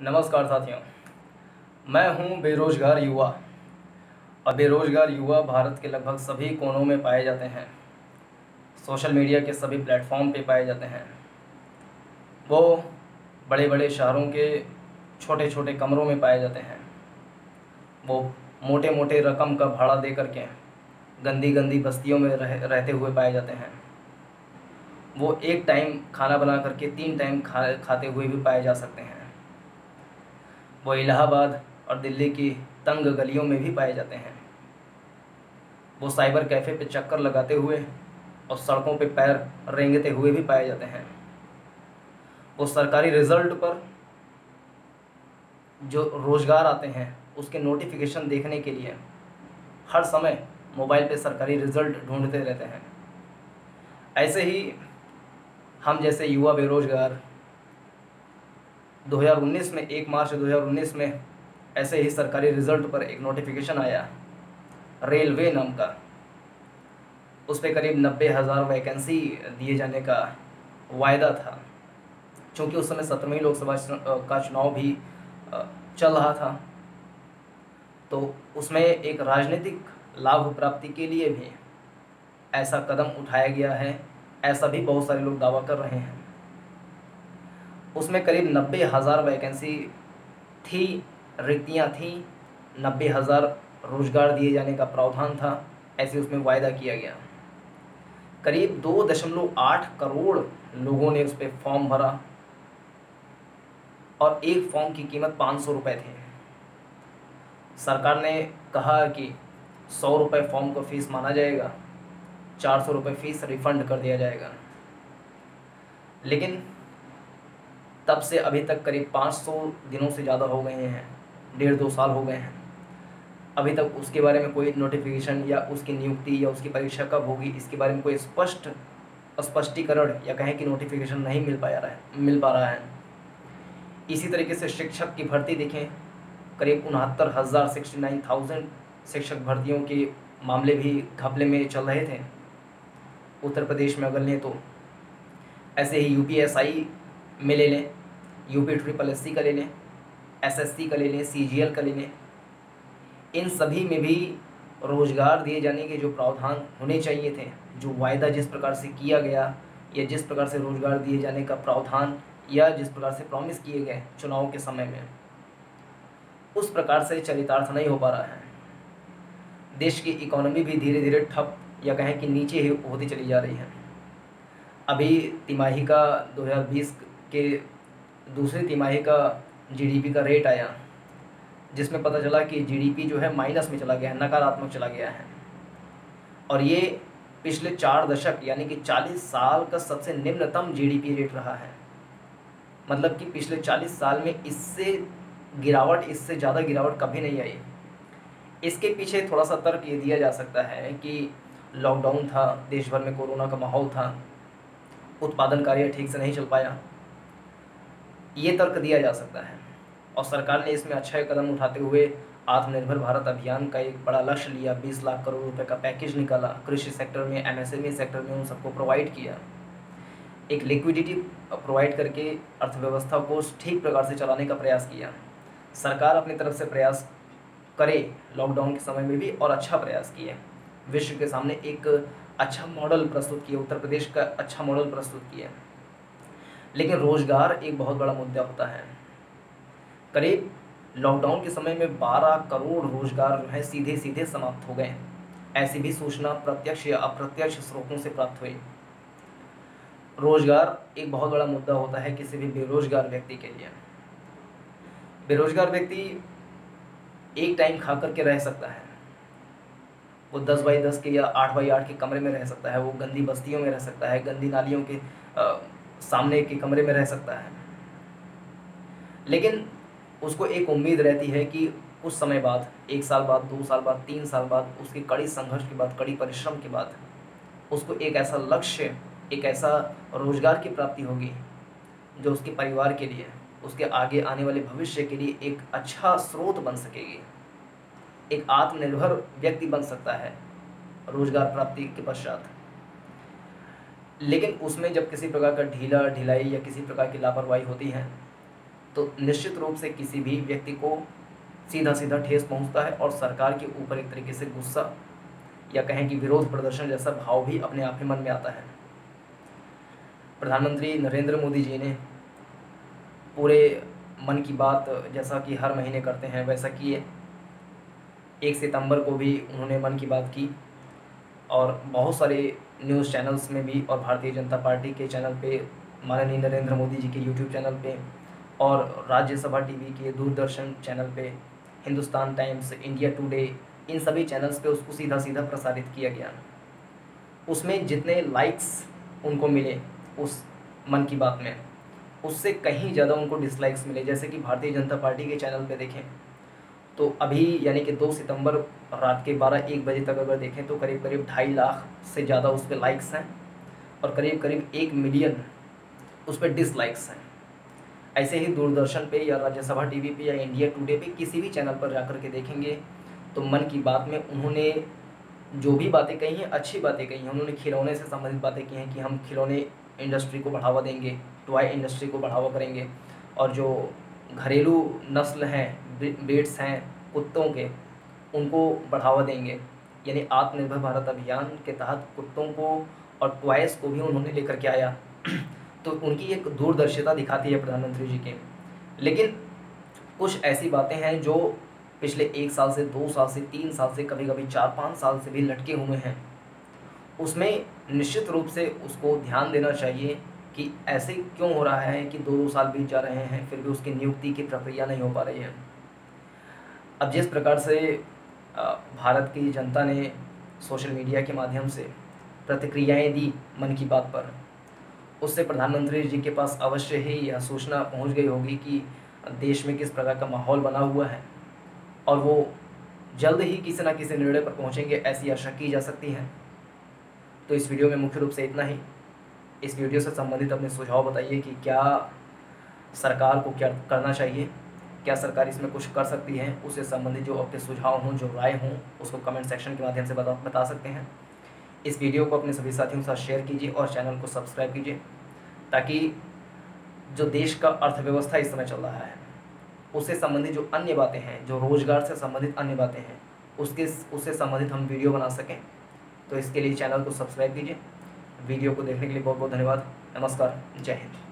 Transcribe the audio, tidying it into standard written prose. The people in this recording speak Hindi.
नमस्कार साथियों। मैं हूं बेरोजगार युवा। और बेरोजगार युवा भारत के लगभग सभी कोनों में पाए जाते हैं। सोशल मीडिया के सभी प्लेटफॉर्म पे पाए जाते हैं। वो बड़े बड़े शहरों के छोटे छोटे कमरों में पाए जाते हैं। वो मोटे मोटे रकम का भाड़ा दे करके गंदी गंदी बस्तियों में रहते हुए पाए जाते हैं। वो एक टाइम खाना बना करके 3 टाइम खाते हुए भी पाए जा सकते हैं। वो इलाहाबाद और दिल्ली की तंग गलियों में भी पाए जाते हैं। वो साइबर कैफ़े पे चक्कर लगाते हुए और सड़कों पे पैर रेंगते हुए भी पाए जाते हैं। वो सरकारी रिज़ल्ट पर जो रोज़गार आते हैं उसके नोटिफिकेशन देखने के लिए हर समय मोबाइल पे सरकारी रिज़ल्ट ढूंढते रहते हैं। ऐसे ही हम जैसे युवा बेरोजगार 2019 में 1 मार्च 2019 में ऐसे ही सरकारी रिज़ल्ट पर एक नोटिफिकेशन आया रेलवे नाम का। उस पर करीब 90,000 वैकेंसी दिए जाने का वायदा था। चूँकि उस समय 17वीं लोकसभा का चुनाव भी चल रहा था, तो उसमें एक राजनीतिक लाभ प्राप्ति के लिए भी ऐसा कदम उठाया गया है, ऐसा भी बहुत सारे लोग दावा कर रहे हैं। उसमें करीब 90,000 वैकेंसी थी, रिक्तियाँ थीं, 90,000 रोजगार दिए जाने का प्रावधान था, ऐसे उसमें वायदा किया गया। करीब 2.8 करोड़ लोगों ने उस पर फॉर्म भरा और एक फॉर्म की कीमत 500 रुपये थी। सरकार ने कहा कि 100 रुपये फॉर्म को फीस माना जाएगा, 400 रुपये फीस रिफंड कर दिया जाएगा। लेकिन तब से अभी तक करीब 500 दिनों से ज़्यादा हो गए हैं, 1.5-2 साल हो गए हैं। अभी तक उसके बारे में कोई नोटिफिकेशन या उसकी नियुक्ति या उसकी परीक्षा कब होगी इसके बारे में कोई स्पष्टीकरण या कहें कि नोटिफिकेशन नहीं मिल पा रहा है। इसी तरीके से शिक्षक की भर्ती देखें, करीब 69,000 69,000 शिक्षक भर्तियों के मामले भी घपले में चल रहे थे उत्तर प्रदेश में अगर लें तो। ऐसे ही UPSI में ले लें, UPSSC का ले लें, SSC का ले लें, CGL का ले लें, इन सभी में भी रोज़गार दिए जाने के जो प्रावधान होने चाहिए थे, जो वायदा जिस प्रकार से किया गया या जिस प्रकार से रोज़गार दिए जाने का प्रावधान या जिस प्रकार से प्रॉमिस किए गए चुनाव के समय में, उस प्रकार से चरितार्थ नहीं हो पा रहा है। देश की इकोनॉमी भी धीरे धीरे ठप या कहें कि नीचे ही होती चली जा रही है। अभी तिमाही का 2020 के दूसरी तिमाही का GDP का रेट आया, जिसमें पता चला कि GDP जो है माइनस में चला गया है, नकारात्मक चला गया है। और ये पिछले 4 दशक यानी कि 40 साल का सबसे निम्नतम GDP रेट रहा है। मतलब कि पिछले 40 साल में इससे ज़्यादा गिरावट कभी नहीं आई। इसके पीछे थोड़ा सा तर्क ये दिया जा सकता है कि लॉकडाउन था, देश भर में कोरोना का माहौल था, उत्पादन कार्य ठीक से नहीं चल पाया, ये तर्क दिया जा सकता है। और सरकार ने इसमें अच्छा कदम उठाते हुए आत्मनिर्भर भारत अभियान का एक बड़ा लक्ष्य लिया, 20 लाख करोड़ रुपए का पैकेज निकाला, कृषि सेक्टर में, MSME सेक्टर में उन सबको प्रोवाइड किया, एक लिक्विडिटी प्रोवाइड करके अर्थव्यवस्था को ठीक प्रकार से चलाने का प्रयास किया। सरकार अपनी तरफ से प्रयास करे लॉकडाउन के समय में भी, और अच्छा प्रयास किए, विश्व के सामने एक अच्छा मॉडल प्रस्तुत किया, उत्तर प्रदेश का अच्छा मॉडल प्रस्तुत किया। लेकिन रोज़गार एक बहुत बड़ा मुद्दा होता है। करीब लॉकडाउन के समय में 12 करोड़ रोजगार जो है सीधे सीधे समाप्त हो गए। ऐसी भी सूचना प्रत्यक्ष या अप्रत्यक्ष स्रोतों से प्राप्त हुई। रोजगार एक बहुत बड़ा मुद्दा होता है किसी भी बेरोजगार व्यक्ति के लिए। बेरोजगार व्यक्ति एक टाइम खा करके रह सकता है, वो 10 बाई 10 के या 8 बाई 8 के कमरे में रह सकता है, वो गंदी बस्तियों में रह सकता है, गंदी नालियों के सामने के कमरे में रह सकता है। लेकिन उसको एक उम्मीद रहती है कि कुछ समय बाद, 1 साल बाद, 2 साल बाद, 3 साल बाद, उसके कड़ी संघर्ष के बाद, कड़ी परिश्रम के बाद उसको एक ऐसा लक्ष्य, एक ऐसा रोजगार की प्राप्ति होगी जो उसके परिवार के लिए, उसके आगे आने वाले भविष्य के लिए एक अच्छा स्रोत बन सकेगी, एक आत्मनिर्भर व्यक्ति बन सकता है रोजगार प्राप्ति के पश्चात। लेकिन उसमें जब किसी प्रकार का ढिलाई या किसी प्रकार की लापरवाही होती है तो निश्चित रूप से किसी भी व्यक्ति को सीधा सीधा ठेस पहुंचता है और सरकार के ऊपर एक तरीके से गुस्सा या कहें कि विरोध प्रदर्शन जैसा भाव भी अपने आप ही मन में आता है। प्रधानमंत्री नरेंद्र मोदी जी ने पूरे मन की बात जैसा कि हर महीने करते हैं वैसा किए। 1 सितंबर को भी उन्होंने मन की बात की और बहुत सारे न्यूज़ चैनल्स में भी और भारतीय जनता पार्टी के चैनल पे, माननीय नरेंद्र मोदी जी के यूट्यूब चैनल पे और राज्यसभा टीवी के दूरदर्शन चैनल पे, हिंदुस्तान टाइम्स, इंडिया टुडे, इन सभी चैनल्स पे उसको सीधा सीधा प्रसारित किया गया। उसमें जितने लाइक्स उनको मिले उस मन की बात में, उससे कहीं ज़्यादा उनको डिसलाइक्स मिले। जैसे कि भारतीय जनता पार्टी के चैनल पे देखें तो अभी यानी कि 2 सितंबर रात के 12-1 बजे तक अगर देखें तो करीब करीब 2.5 लाख से ज़्यादा उस पर लाइक्स हैं और करीब करीब 1 मिलियन उस पर डिसलाइक्स हैं। ऐसे ही दूरदर्शन पे या राज्यसभा टीवी पे या इंडिया टुडे पे किसी भी चैनल पर जाकर के देखेंगे तो मन की बात में उन्होंने जो भी बातें कही हैं, अच्छी बातें कही हैं। उन्होंने खिलौने से संबंधित बातें की हैं कि हम खिलौने इंडस्ट्री को बढ़ावा देंगे, टॉय इंडस्ट्री को बढ़ावा करेंगे और जो घरेलू नस्ल हैं, ब्रीड्स हैं कुत्तों के, उनको बढ़ावा देंगे। यानी आत्मनिर्भर भारत अभियान के तहत कुत्तों को और टॉयज़ को भी उन्होंने लेकर के आया। तो उनकी एक दूरदर्शिता दिखाती है प्रधानमंत्री जी के। लेकिन कुछ ऐसी बातें हैं जो पिछले 1 साल से 2 साल से 3 साल से कभी कभी 4-5 साल से भी लटके हुए हैं। उसमें निश्चित रूप से उसको ध्यान देना चाहिए कि ऐसे क्यों हो रहा है कि 2-2 साल बीत जा रहे हैं फिर भी उसकी नियुक्ति की प्रक्रिया नहीं हो पा रही है। अब जिस प्रकार से भारत की जनता ने सोशल मीडिया के माध्यम से प्रतिक्रियाएं दी मन की बात पर, उससे प्रधानमंत्री जी के पास अवश्य ही यह सूचना पहुंच गई होगी कि देश में किस प्रकार का माहौल बना हुआ है और वो जल्द ही किसी न किसी निर्णय पर पहुंचेंगे, ऐसी आशा की जा सकती है। तो इस वीडियो में मुख्य रूप से इतना ही। इस वीडियो से संबंधित अपने सुझाव बताइए कि क्या सरकार को क्या करना चाहिए, क्या सरकार इसमें कुछ कर सकती है। उससे संबंधित जो आपके सुझाव हों, जो राय हों, उसको कमेंट सेक्शन के माध्यम से बता सकते हैं। इस वीडियो को अपने सभी साथियों के साथ शेयर कीजिए और चैनल को सब्सक्राइब कीजिए ताकि जो देश का अर्थव्यवस्था इस समय चल रहा है उससे संबंधित जो अन्य बातें हैं, जो रोजगार से संबंधित अन्य बातें हैं, उससे संबंधित हम वीडियो बना सकें। तो इसके लिए चैनल को सब्सक्राइब कीजिए। वीडियो को देखने के लिए बहुत बहुत धन्यवाद। नमस्कार, जय हिंद।